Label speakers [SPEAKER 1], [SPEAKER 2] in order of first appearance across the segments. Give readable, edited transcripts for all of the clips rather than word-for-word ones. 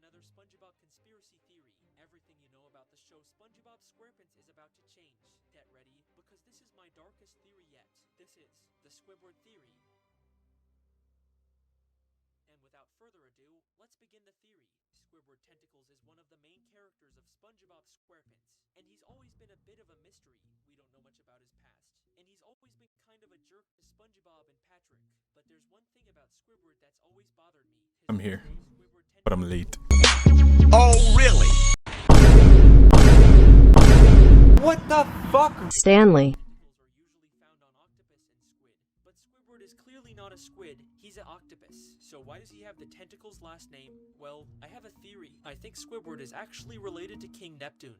[SPEAKER 1] another SpongeBob conspiracy theory. Everything you know about the show SpongeBob SquarePants is about to change. Get ready, because this is my darkest theory yet. This is the Squidward theory. And without further ado, let's begin the theory. Squidward Tentacles is one of the main characters of SpongeBob SquarePants, and he's always been a bit of a mystery. We don't know much about his past, and he's always been kind of a jerk to SpongeBob and Patrick. But there's one thing about Squidward that's always bothered me.
[SPEAKER 2] I'm here, but I'm late.
[SPEAKER 3] Oh, really?
[SPEAKER 4] What the fuck?
[SPEAKER 5] Stanley.
[SPEAKER 1] Tentacles are usually found on octopus and squid, but Squidward is clearly not a squid, he's an octopus. So why does he have the Tentacles last name? Well, I have a theory. I think Squidward is actually related to King Neptune.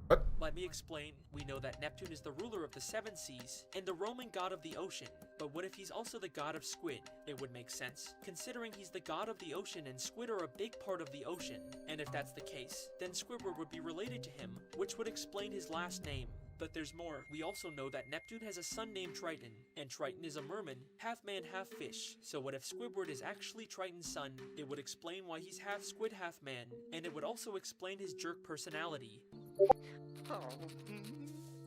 [SPEAKER 2] What?
[SPEAKER 1] Let me explain. We know that Neptune is the ruler of the seven seas and the Roman god of the ocean. But what if he's also the god of squid? It would make sense, considering he's the god of the ocean and squid are a big part of the ocean. And if that's the case, then Squidward would be related to him, which would explain his last name. But there's more. We also know that Neptune has a son named Triton, and Triton is a merman, half man, half fish. So what if Squidward is actually Triton's son? It would explain why he's half squid, half man, and it would also explain his jerk personality.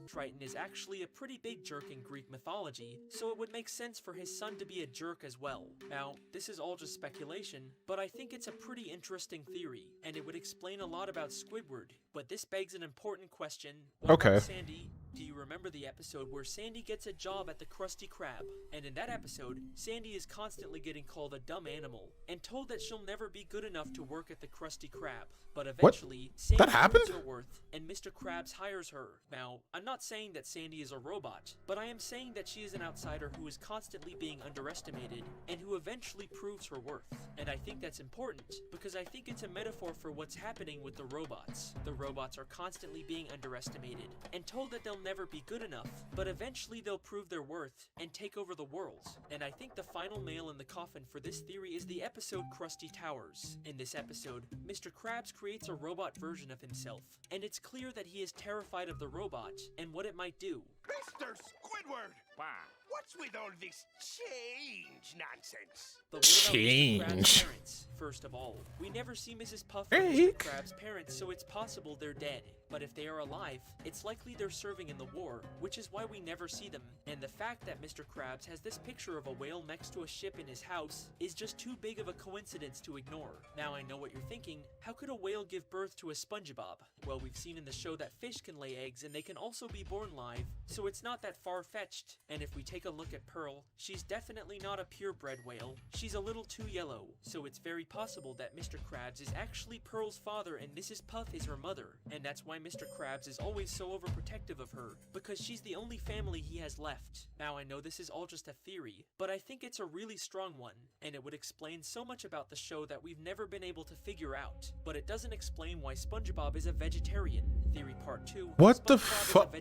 [SPEAKER 1] Triton is actually a pretty big jerk in Greek mythology, so it would make sense for his son to be a jerk as well. Now, this is all just speculation, but I think it's a pretty interesting theory, and it would explain a lot about Squidward. But this begs an important question. What about Sandy? Do you remember the episode where Sandy gets a job at the Krusty Krab? And in that episode, Sandy is constantly getting called a dumb animal, and told that she'll never be good enough to work at the Krusty Krab. But eventually, Sandy proves her worth, and Mr. Krabs hires her. Now, I'm not saying that Sandy is a robot, but I am saying that she is an outsider who is constantly being underestimated, and who eventually proves her worth. And I think that's important, because I think it's a metaphor for what's happening with the robots. The robots are constantly being underestimated, and told that they'll never be good enough, but eventually they'll prove their worth, and take over the world. And I think the final nail in the coffin for this theory is the episode Krusty Towers. In this episode, Mr. Krabs creates a robot version of himself, and it's clear that he is terrified of the robot, and what it might do.
[SPEAKER 3] Mr. Squidward! Wow. What's with all this change nonsense?
[SPEAKER 1] But what about Mr. Krabs' parents? First of all, we never see Mrs. Puff or Mr. Krabs' parents, so it's possible they're dead. But if they are alive, it's likely they're serving in the war, which is why we never see them. And the fact that Mr. Krabs has this picture of a whale next to a ship in his house is just too big of a coincidence to ignore. Now I know what you're thinking. How could a whale give birth to a SpongeBob? Well, we've seen in the show that fish can lay eggs and they can also be born live, so it's not that far-fetched. And if we take a look at Pearl, she's definitely not a purebred whale. She's a little too yellow, so it's very possible that Mr. Krabs is actually Pearl's father and Mrs. Puff is her mother. And that's why Mr. Krabs is always so overprotective of her, because she's the only family he has left. Now I know this is all just a theory, but I think it's a really strong one, and it would explain so much about the show that we've never been able to figure out. But it doesn't explain why SpongeBob is a vegetarian. Theory part 2.
[SPEAKER 2] What the
[SPEAKER 1] fuck?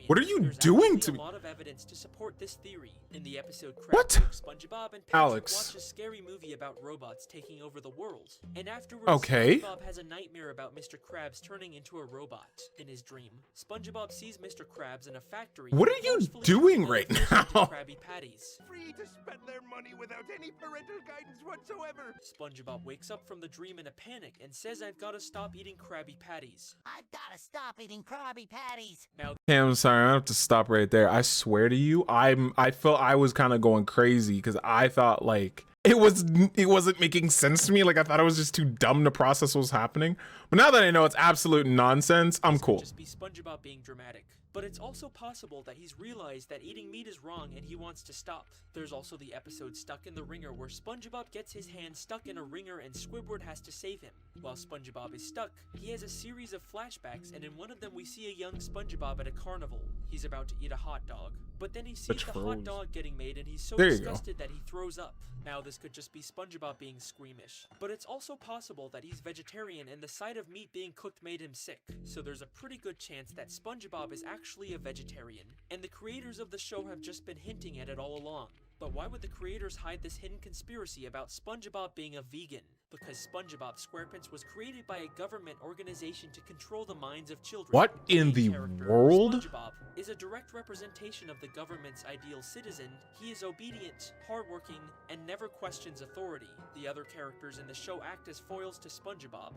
[SPEAKER 2] What are you doing to me?
[SPEAKER 1] There's a lot of evidence to support this theory. In the episode
[SPEAKER 2] What?
[SPEAKER 1] SpongeBob and Patrick
[SPEAKER 2] Alex.
[SPEAKER 1] watch a scary movie about robots taking over the world. And afterwards,
[SPEAKER 2] Okay.
[SPEAKER 1] SpongeBob has a nightmare about Mr. Krabs turning into a robot. In his dream, SpongeBob sees Mr. Krabs in a factory.
[SPEAKER 2] What are you
[SPEAKER 1] forcefully
[SPEAKER 2] doing
[SPEAKER 1] turning
[SPEAKER 2] right
[SPEAKER 1] fish into
[SPEAKER 2] now?
[SPEAKER 1] Krabby Patties.
[SPEAKER 3] Free to spend their money without any parental guidance whatsoever.
[SPEAKER 1] SpongeBob wakes up from the dream in a panic and says, "I've got to stop eating Krabby Patties."
[SPEAKER 6] I've gotta stop eating Krabby Patties.
[SPEAKER 1] Now,
[SPEAKER 2] Hey, I'm sorry, I have to stop right there. I swear to you, I felt I was kind of going crazy because I thought like it wasn't making sense to me. Like I thought it was just too dumb to process what was happening. But now that I know it's absolute nonsense, I'm cool.
[SPEAKER 1] Just be SpongeBob being dramatic. But it's also possible that he's realized that eating meat is wrong and he wants to stop. There's also the episode Stuck in the Ringer where SpongeBob gets his hand stuck in a ringer and Squidward has to save him. While SpongeBob is stuck, he has a series of flashbacks, and in one of them we see a young SpongeBob at a carnival. He's about to eat a hot dog, but then he sees the hot dog getting made and he's so disgusted that he throws up. Now this could just be SpongeBob being squeamish, but it's also possible that he's vegetarian and the sight of meat being cooked made him sick. So there's a pretty good chance that SpongeBob is actually a vegetarian, and the creators of the show have just been hinting at it all along. But why would the creators hide this hidden conspiracy about SpongeBob being a vegan? because SpongeBob SquarePants was created by a government organization to control the minds of children.
[SPEAKER 2] What in
[SPEAKER 1] main
[SPEAKER 2] the
[SPEAKER 1] character,
[SPEAKER 2] world?
[SPEAKER 1] SpongeBob is a direct representation of the government's ideal citizen. He is obedient, hardworking, and never questions authority. The other characters in the show act as foils to SpongeBob.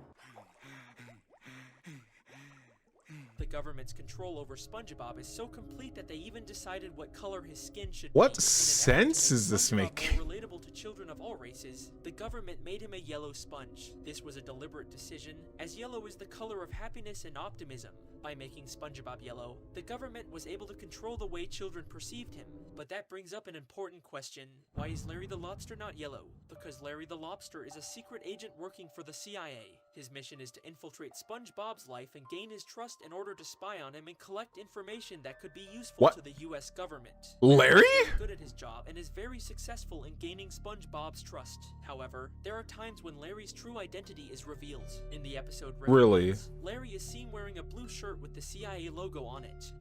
[SPEAKER 1] The government's control over SpongeBob is so complete that they even decided what color his skin should be.
[SPEAKER 2] What
[SPEAKER 1] In an effort to
[SPEAKER 2] sense
[SPEAKER 1] make
[SPEAKER 2] is this
[SPEAKER 1] SpongeBob
[SPEAKER 2] making?
[SPEAKER 1] more relatable to children of all races, the government made him a yellow sponge. This was a deliberate decision, as yellow is the color of happiness and optimism. By making SpongeBob yellow, the government was able to control the way children perceived him. But that brings up an important question. Why is Larry the Lobster not yellow? Because Larry the Lobster is a secret agent working for the CIA. His mission is to infiltrate SpongeBob's life and gain his trust in order to spy on him and collect information that could be useful
[SPEAKER 2] What?
[SPEAKER 1] to the US government.
[SPEAKER 2] Larry?
[SPEAKER 1] He's very good at his job and is very successful in gaining SpongeBob's trust. However, there are times when Larry's true identity is revealed. In the episode
[SPEAKER 2] Really?
[SPEAKER 1] Revelations, Larry is seen wearing a blue shirt with the CIA logo on it.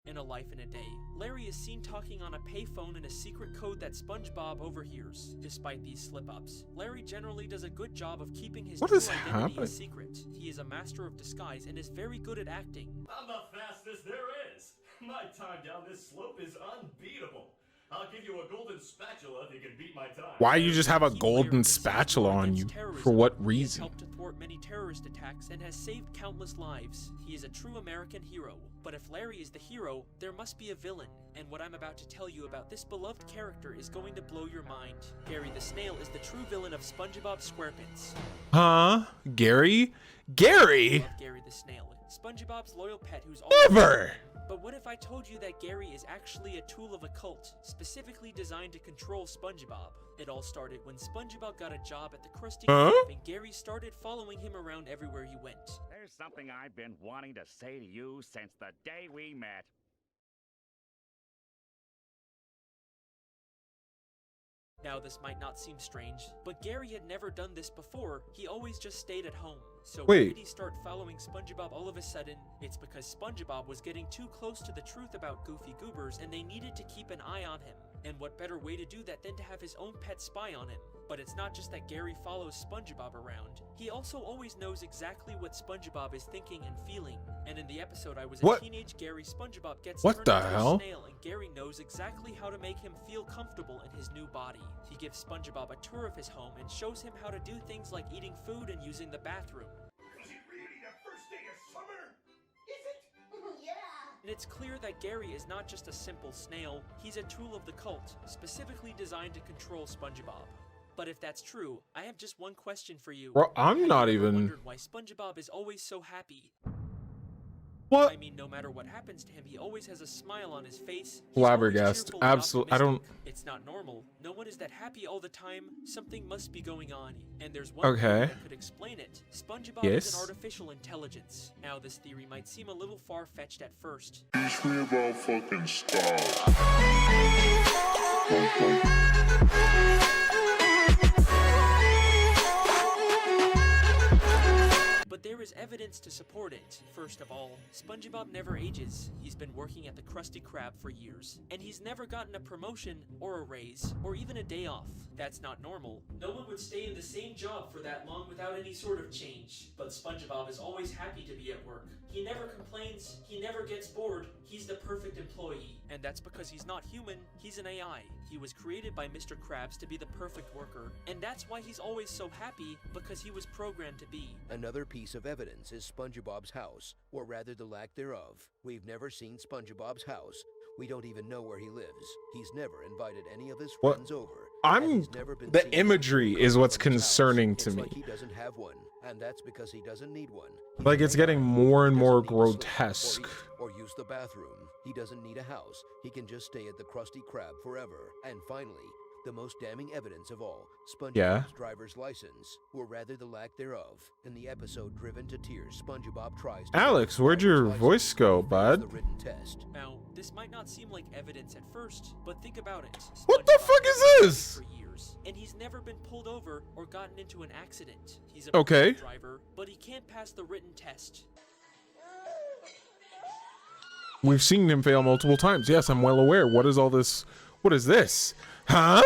[SPEAKER 1] In A Life in a Day, Larry is seen talking on a payphone in a secret code that SpongeBob overhears. Despite these slip-ups, Larry generally does a good job of keeping his
[SPEAKER 2] What
[SPEAKER 1] true
[SPEAKER 2] is
[SPEAKER 1] identity
[SPEAKER 2] happening?
[SPEAKER 1] a secret. He is a master of disguise and is very good at acting.
[SPEAKER 5] I'm the fastest there is. My time down this slope is unbeatable. I'll give you a golden spatula if you can beat my time.
[SPEAKER 2] Why you just have a
[SPEAKER 1] Key
[SPEAKER 2] golden
[SPEAKER 1] player in the series
[SPEAKER 2] spatula
[SPEAKER 1] war
[SPEAKER 2] on you?
[SPEAKER 1] against terrorism.
[SPEAKER 2] For what
[SPEAKER 1] He has
[SPEAKER 2] reason?
[SPEAKER 1] helped to thwart many terrorist attacks and has saved countless lives. He is a true American hero. But if Larry is the hero, there must be a villain. And what I'm about to tell you about this beloved character is going to blow your mind. Gary the Snail is the true villain of SpongeBob SquarePants.
[SPEAKER 2] Huh? Gary? Gary?
[SPEAKER 1] Love Gary the Snail, SpongeBob's loyal pet who's always
[SPEAKER 2] Never!
[SPEAKER 1] But what if I told you that Gary is actually a tool of a cult, specifically designed to control SpongeBob? It all started when SpongeBob got a job at the Krusty
[SPEAKER 2] Huh?
[SPEAKER 1] Krab and Gary started following him around everywhere he went.
[SPEAKER 7] There's something I've been wanting to say to you since the day we met.
[SPEAKER 1] Now this might not seem strange, but Gary had never done this before. He always just stayed at home. So why
[SPEAKER 2] Wait.
[SPEAKER 1] did he start following SpongeBob all of a sudden? It's because SpongeBob was getting too close to the truth about Goofy Goobers and they needed to keep an eye on him. And what better way to do that than to have his own pet spy on him? But it's not just that Gary follows SpongeBob around. He also always knows exactly what SpongeBob is thinking and feeling. And in the episode I Was a
[SPEAKER 2] What?
[SPEAKER 1] Teenage Gary, SpongeBob gets
[SPEAKER 2] What
[SPEAKER 1] turned
[SPEAKER 2] the
[SPEAKER 1] into a
[SPEAKER 2] hell?
[SPEAKER 1] snail and Gary knows exactly how to make him feel comfortable in his new body. He gives SpongeBob a tour of his home and shows him how to do things like eating food and using the bathroom.
[SPEAKER 3] Is it really the first day of summer? Is it?
[SPEAKER 6] Yeah.
[SPEAKER 1] And it's clear that Gary is not just a simple snail, he's a tool of the cult, specifically designed to control SpongeBob. But if that's true, I have just one question for you.
[SPEAKER 2] Bro, I'm
[SPEAKER 1] Have
[SPEAKER 2] not
[SPEAKER 1] you ever
[SPEAKER 2] even-
[SPEAKER 1] wondered why SpongeBob is always so happy?
[SPEAKER 2] What?
[SPEAKER 1] I mean, no matter what happens to him, he always has a smile on his face. He's
[SPEAKER 2] Flabbergasted.
[SPEAKER 1] always cheerful and
[SPEAKER 2] Absolutely. I don't.
[SPEAKER 1] optimistic. It's not normal. No one is that happy all the time. Something must be going on. And there's one
[SPEAKER 2] Okay.
[SPEAKER 1] theory that could explain it. SpongeBob is
[SPEAKER 2] Yes.
[SPEAKER 1] an artificial intelligence. Now, this theory might seem a little far-fetched at first.
[SPEAKER 8] Teach me about fucking style.
[SPEAKER 1] But there is evidence to support it. First of all, SpongeBob never ages. He's been working at the Krusty Krab for years, and he's never gotten a promotion or a raise or even a day off. That's not normal. No one would stay in the same job for that long without any sort of change. But SpongeBob is always happy to be at work. He never complains, he never gets bored, he's the perfect employee. And that's because he's not human, he's an AI. He was created by Mr. Krabs to be the perfect worker, and that's why he's always so happy, because he was programmed to be.
[SPEAKER 9] Another piece of evidence is SpongeBob's house, or rather the lack thereof. We've never seen SpongeBob's house. We don't even know where he lives. He's never invited any of his
[SPEAKER 2] What?
[SPEAKER 9] friends over.
[SPEAKER 2] I'm-
[SPEAKER 9] and he's never been
[SPEAKER 2] the
[SPEAKER 9] seen
[SPEAKER 2] imagery
[SPEAKER 9] anywhere
[SPEAKER 2] is what's
[SPEAKER 9] from his
[SPEAKER 2] concerning
[SPEAKER 9] house.
[SPEAKER 2] to
[SPEAKER 9] It's
[SPEAKER 2] me.
[SPEAKER 9] like he doesn't have one, and that's because he doesn't need one. He's
[SPEAKER 2] Like,
[SPEAKER 9] an
[SPEAKER 2] it's getting
[SPEAKER 9] AI.
[SPEAKER 2] more and
[SPEAKER 9] He
[SPEAKER 2] more
[SPEAKER 9] doesn't need to sleep,
[SPEAKER 2] grotesque.
[SPEAKER 9] or use the bathroom. He doesn't need a house. He can just stay at the Krusty Krab forever. And finally, the most damning evidence of all, SpongeBob's
[SPEAKER 2] Yeah.
[SPEAKER 9] driver's license, or rather the lack thereof. In the episode Driven to Tears, SpongeBob tries to
[SPEAKER 2] Alex,
[SPEAKER 9] get his
[SPEAKER 2] where'd your
[SPEAKER 9] driver's license.
[SPEAKER 2] voice go,
[SPEAKER 9] He fails
[SPEAKER 2] bud?
[SPEAKER 9] the written test.
[SPEAKER 1] Now, this might not seem like evidence at first, but think about it.
[SPEAKER 2] What the
[SPEAKER 1] SpongeBob
[SPEAKER 2] fuck
[SPEAKER 1] has
[SPEAKER 2] is
[SPEAKER 1] been
[SPEAKER 2] this?
[SPEAKER 1] driving For years, and he's never been pulled over or gotten into an accident. He's a
[SPEAKER 2] Okay.
[SPEAKER 1] perfect driver, but he can't pass the written test.
[SPEAKER 2] We've seen him fail multiple times. Yes, I'm well aware. What is all this? What is this? Huh?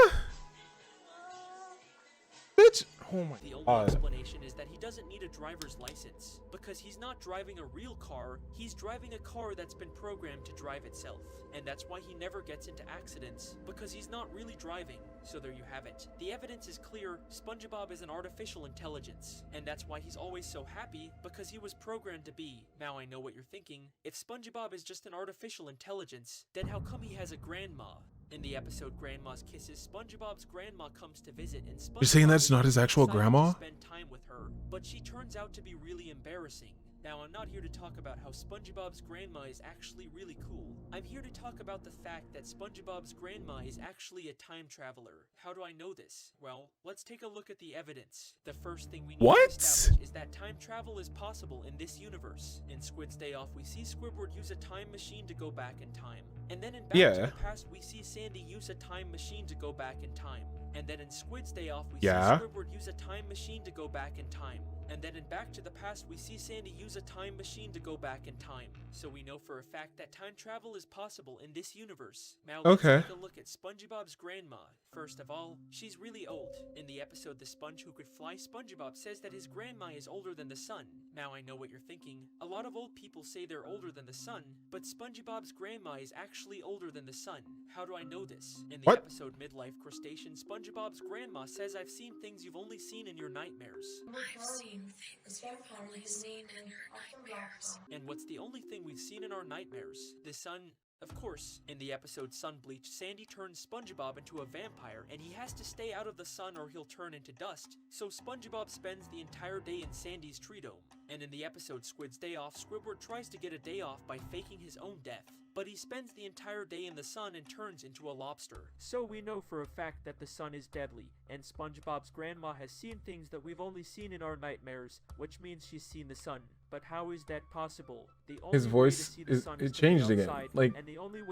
[SPEAKER 2] Oh my
[SPEAKER 1] The only
[SPEAKER 2] god.
[SPEAKER 1] explanation is that he doesn't need a driver's license, because he's not driving a real car, he's driving a car that's been programmed to drive itself. And that's why he never gets into accidents, because he's not really driving. So there you have it. The evidence is clear, SpongeBob is an artificial intelligence, and that's why he's always so happy, because he was programmed to be. Now I know what you're thinking. If SpongeBob is just an artificial intelligence, then how come he has a grandma? In the episode Grandma's Kisses, SpongeBob's grandma comes to visit, and SpongeBob
[SPEAKER 2] You're saying that's not his actual
[SPEAKER 1] decided
[SPEAKER 2] grandma?
[SPEAKER 1] to spend time with her, but she turns out to be really embarrassing. Now, I'm not here to talk about how SpongeBob's grandma is actually really cool. I'm here to talk about the fact that SpongeBob's grandma is actually a time traveler. How do I know this? Well, let's take a look at the evidence. The first thing we need
[SPEAKER 2] What?
[SPEAKER 1] to establish is that time travel is possible in this universe. In Squid's Day Off, we see Squidward use a time machine to go back in time. And then in Back to the Past, we see Sandy use a time machine to go back in time. And then in Squid's Day Off, we see Squidward use a time machine to go back in time. And then in Back to the Past, we see Sandy use a time machine to go back in time. So we know for a fact that time travel is possible in this universe. Now let's take a look at SpongeBob's grandma. First of all, she's really old. In the episode The Sponge Who Could Fly, SpongeBob says that his grandma is older than the sun. Now I know what you're thinking. A lot of old people say they're older than the sun, but SpongeBob's grandma is actually older than the sun. How do I know this? In the episode Midlife Crustacean, SpongeBob's grandma says, "I've seen things you've only seen in your nightmares."
[SPEAKER 10] I've seen things my family has seen in nightmares.
[SPEAKER 1] And what's the only thing we've seen in our nightmares? The sun. Of course, in the episode Sun Bleach, Sandy turns SpongeBob into a vampire, and he has to stay out of the sun or he'll turn into dust, so SpongeBob spends the entire day in Sandy's tree dome. And in the episode Squid's Day Off, Squidward tries to get a day off by faking his own death, but he spends the entire day in the sun and turns into a lobster. So we know for a fact that the sun is deadly, and SpongeBob's grandma has seen things that we've only seen in our nightmares, which means she's seen the sun. But how is that possible? The only
[SPEAKER 2] His voice it changed again. Like,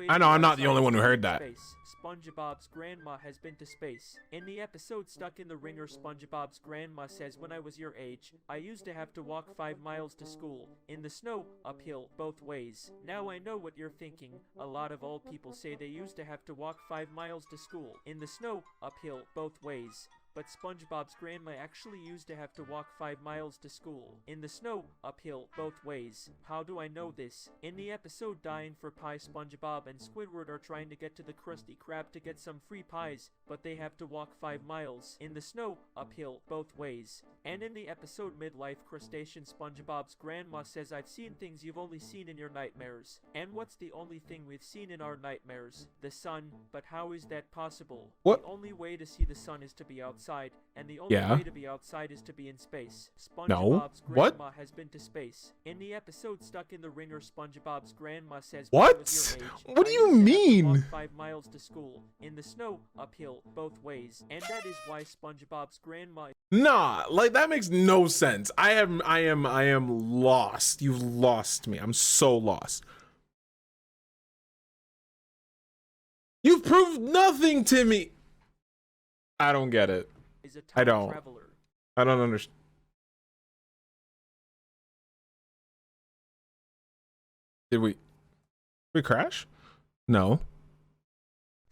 [SPEAKER 2] I know I'm not the only one who heard that.
[SPEAKER 1] SpongeBob's grandma has been to space. In the episode Stuck in the Ringer, SpongeBob's grandma says, "When I was your age, I used to have to walk 5 miles to school. In the snow, uphill, both ways." Now I know what you're thinking. A lot of old people say they used to have to walk 5 miles to school. In the snow, uphill, both ways. But SpongeBob's grandma actually used to have to walk 5 miles to school. In the snow, uphill, both ways. How do I know this? In the episode Dying for Pie, SpongeBob and Squidward are trying to get to the Krusty Krab to get some free pies, but they have to walk 5 miles. In the snow, uphill, both ways. And in the episode Midlife Crustacean, SpongeBob's grandma says, "I've seen things you've only seen in your nightmares." And what's the only thing we've seen in our nightmares? The sun. But how is that possible?
[SPEAKER 2] What?
[SPEAKER 1] The only way to see the sun is to be outside, and the only way to be outside is to be in space. SpongeBob's grandma has been to space. In the episode Stuck in the Ringer, SpongeBob's grandma says,
[SPEAKER 2] "What?
[SPEAKER 1] "When I was your age,
[SPEAKER 2] What do
[SPEAKER 1] I
[SPEAKER 2] you
[SPEAKER 1] used to have to
[SPEAKER 2] mean?"
[SPEAKER 1] walk 5 miles to school. In the snow, uphill, both ways." And that is why SpongeBob's grandma.
[SPEAKER 2] Nah, like that makes no sense. I am lost. You've lost me. I'm so lost. You've proved nothing to me. I don't get it.
[SPEAKER 1] Is a
[SPEAKER 2] I
[SPEAKER 1] time
[SPEAKER 2] don't.
[SPEAKER 1] traveler.
[SPEAKER 2] I don't understand. Did we crash? No.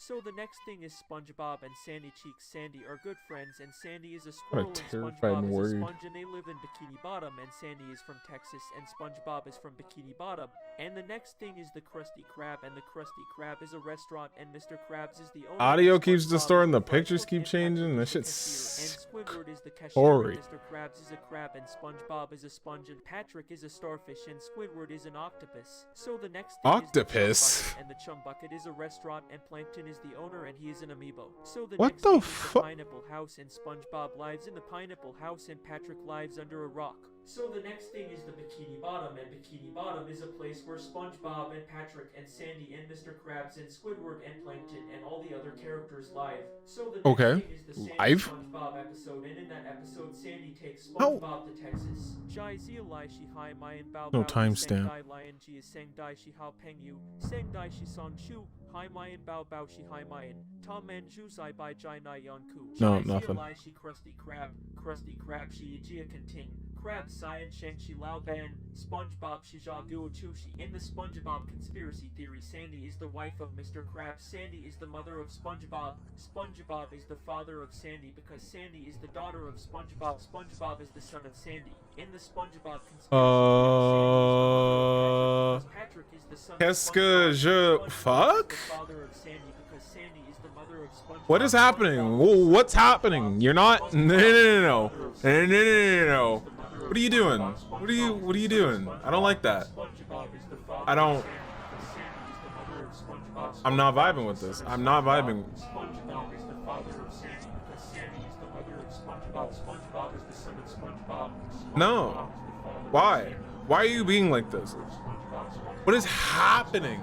[SPEAKER 1] So the next thing is SpongeBob and Sandy Cheeks. Sandy are good friends, and Sandy is a
[SPEAKER 2] What
[SPEAKER 1] squirrel,
[SPEAKER 2] a
[SPEAKER 1] and
[SPEAKER 2] terrifying
[SPEAKER 1] SpongeBob is a
[SPEAKER 2] word.
[SPEAKER 1] sponge, and they live in Bikini Bottom, and Sandy is from Texas, and SpongeBob is from Bikini Bottom. And the next thing is the Krusty Krab, and the Krusty Krab is a restaurant, and Mr. Krabs is the owner.
[SPEAKER 2] Audio
[SPEAKER 1] and
[SPEAKER 2] keeps
[SPEAKER 1] SpongeBob
[SPEAKER 2] distorting,
[SPEAKER 1] is
[SPEAKER 2] the
[SPEAKER 1] the fried
[SPEAKER 2] pictures
[SPEAKER 1] cook,
[SPEAKER 2] keep
[SPEAKER 1] and
[SPEAKER 2] changing,
[SPEAKER 1] Patrick
[SPEAKER 2] that
[SPEAKER 1] is the
[SPEAKER 2] shit's
[SPEAKER 1] cashier, and Squidward is the cashier,
[SPEAKER 2] sorry.
[SPEAKER 1] and Mr. Krabs is a crab, and SpongeBob is a sponge, and Patrick is a starfish, and Squidward is an octopus. So the next thing
[SPEAKER 2] Octopus?
[SPEAKER 1] is the Chum Bucket, and the Chum Bucket is a restaurant, and Plankton is the owner, and he is an amiibo. So the
[SPEAKER 2] What
[SPEAKER 1] next
[SPEAKER 2] the
[SPEAKER 1] thing is
[SPEAKER 2] fu-
[SPEAKER 1] the Pineapple House, and SpongeBob lives in the Pineapple House, and Patrick lives under a rock. So the next thing is the Bikini Bottom, and Bikini Bottom is a place where SpongeBob and Patrick and Sandy and Mr. Krabs and Squidward and Plankton and all the other characters live. So the next thing is the Sandy
[SPEAKER 2] live?
[SPEAKER 1] SpongeBob episode, and in that episode Sandy takes
[SPEAKER 2] How?
[SPEAKER 1] SpongeBob to Texas. Jai Zia Lai Shi Hai Mayan Bao
[SPEAKER 2] No
[SPEAKER 1] Bao
[SPEAKER 2] timestamp.
[SPEAKER 1] Dai Lion Ji is Sang Dai Shi Hao Peng Yu Sang Dai Shi Song Shu Hai Mayan Bao Bao Shi Hai Mayan Tom Man Ju Zai Bai Jai Nai Yon Ku
[SPEAKER 2] No,
[SPEAKER 1] Jai Zia
[SPEAKER 2] nothing.
[SPEAKER 1] Lai Shi Krusty Krab Shi Jia Conting Krabs, Cyan, Shang-Chi, Laoban, SpongeBob, Shijagu, Chushi. In the SpongeBob conspiracy theory, Sandy is the wife of Mr. Krabs. Sandy is the mother of SpongeBob. SpongeBob is the father of Sandy because Sandy is the daughter of SpongeBob. SpongeBob is the son of Sandy. In the SpongeBob conspiracy theory, Patrick is the son of
[SPEAKER 2] Qu'est-ce que
[SPEAKER 1] SpongeBob.
[SPEAKER 2] je
[SPEAKER 1] SpongeBob
[SPEAKER 2] fuck?
[SPEAKER 1] is the father of Sandy because Sandy is the mother of SpongeBob.
[SPEAKER 2] What is happening? Whoa, what's happening? You're not. No, no, no, no, no, no, no, no. What are you doing? What are you doing? I don't like that. I don't. I'm not vibing with this. I'm not vibing. No. Why? Why are you being like this? What is happening?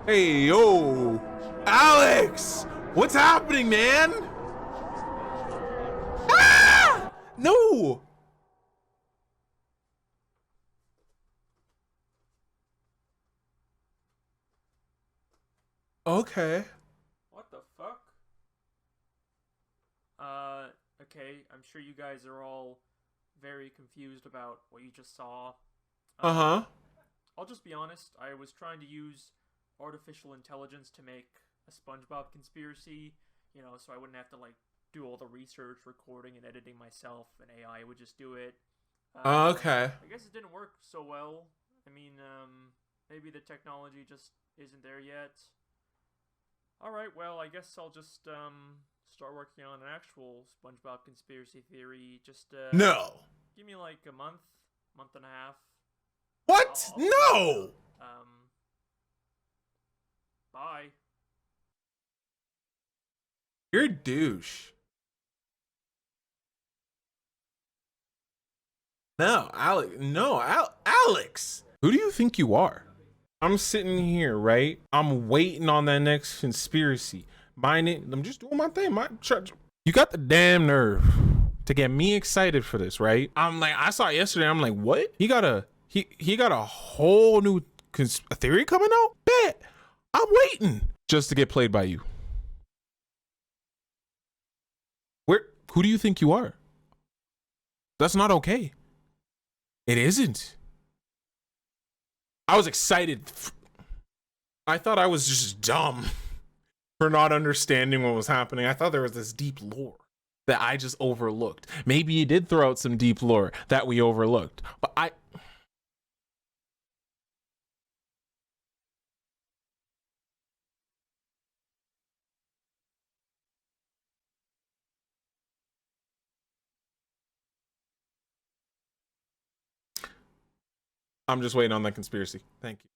[SPEAKER 2] Hey, yo, Alex, what's happening, man? Ah! No. Okay.
[SPEAKER 1] What the fuck? Okay, I'm sure you guys are all very confused about what you just saw.
[SPEAKER 2] Uh-huh.
[SPEAKER 1] I'll just be honest, I was trying to use artificial intelligence to make a SpongeBob conspiracy, you know, so I wouldn't have to, like, do all the research, recording, and editing myself, and AI would just do it.
[SPEAKER 2] Okay.
[SPEAKER 1] I guess it didn't work so well. I mean, maybe the technology just isn't there yet. Alright, well, I guess I'll just, start working on an actual SpongeBob conspiracy theory. Just,
[SPEAKER 2] No.
[SPEAKER 1] give me, like, a month and a half.
[SPEAKER 2] What? No.
[SPEAKER 1] Bye.
[SPEAKER 2] You're a douche. No, Alex. No, Alex. Who do you think you are? I'm sitting here, right? I'm waiting on that next conspiracy. I'm just doing my thing. You got the damn nerve to get me excited for this, right? I'm like, I saw it yesterday. I'm like, what? He got a whole new theory coming out? Bet. I'm waiting just to get played by you. Who do you think you are? That's not okay. It isn't. I was excited. I thought I was just dumb for not understanding what was happening. I thought there was this deep lore that I just overlooked. Maybe you did throw out some deep lore that we overlooked, but I'm just waiting on that conspiracy. Thank you.